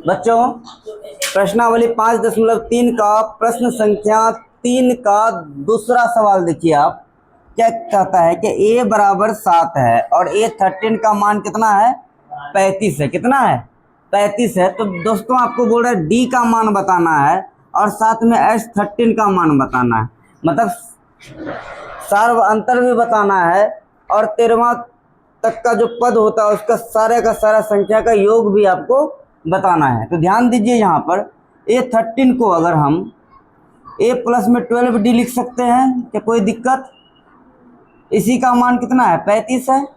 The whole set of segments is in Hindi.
बच्चों प्रश्नावली 5.3 का प्रश्न संख्या 3 का दूसरा सवाल देखिए आप। क्या कहता है कि a बराबर 7 है और A13 का मान कितना है 35 है। कितना है 35 है। तो दोस्तों आपको बोल रहा है d का मान बताना है और साथ में S13 का मान बताना है, मतलब सार्व अंतर भी बताना है और 13वां तक का जो पद होता है उसका सारे का सारा संख्या का योग भी आपको बताना है। तो ध्यान दीजिए यहाँ पर A13 को अगर हम a प्लस में 12d लिख सकते हैं, क्या कोई दिक्कत? इसी का मान कितना है 35 है।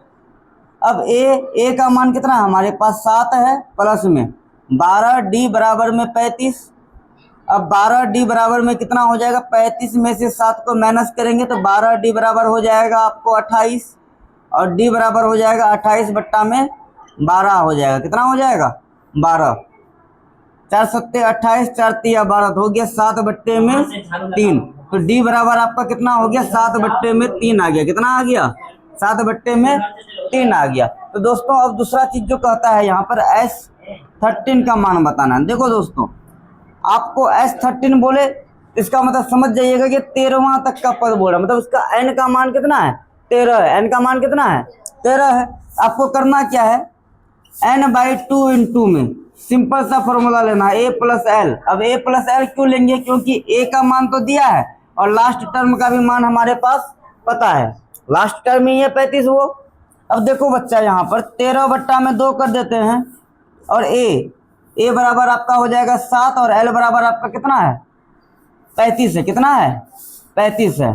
अब a का मान कितना है हमारे पास 7 है, प्लस में 12d बराबर में 35। अब 12d बराबर में कितना हो जाएगा, 35 में से 7 को माइनस करेंगे तो 12d बराबर हो जाएगा आपको 28 और d बराबर हो जाएगा 28 बट्टा में 12 हो जाएगा। कितना हो जाएगा 12, 4 सत्ते 28, 4 तिया 12 तो हो गया 7 बट्टे में 3। तो d बराबर आपका कितना हो गया 7 बट्टे में 3 आ गया। कितना आ गया 7 बट्टे में 3 आ गया। तो दोस्तों अब दूसरा चीज जो कहता है यहाँ पर S13 का मान बताना है। देखो दोस्तों आपको S13 बोले इसका मतलब समझ जाइएगा कि 13वां तक का पद बोला, मतलब उसका n का मान कितना है 13 है। n का मान कितना है 13 है। आपको करना क्या है n/2 इंटू में सिंपल सा फॉर्मूला लेना है a प्लस एल। अब a प्लस एल क्यों लेंगे, क्योंकि a का मान तो दिया है और लास्ट टर्म का भी मान हमारे पास पता है, लास्ट टर्म ही है 35 वो। अब देखो बच्चा यहाँ पर 13 बट्टा में 2 कर देते हैं और a बराबर आपका हो जाएगा 7 और l बराबर आपका कितना है 35 है। कितना है 35 है।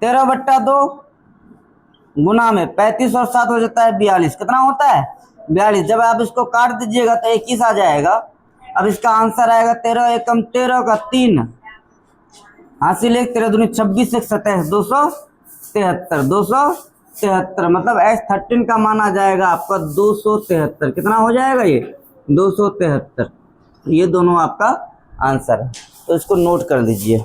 13 बट्टा 2 गुना में 35 और 7 हो जाता है 42। कितना होता है 42। जब आप इसको काट दीजिएगा तो 21 आ जाएगा। अब इसका आंसर आएगा 13 एकम 13 का 3 हासिल 1 13 दूनी 26 1 27 273 मतलब S13 का मान आ जाएगा आपका 273। कितना हो जाएगा ये 273। ये दोनों आपका आंसर है, तो इसको नोट कर लीजिए।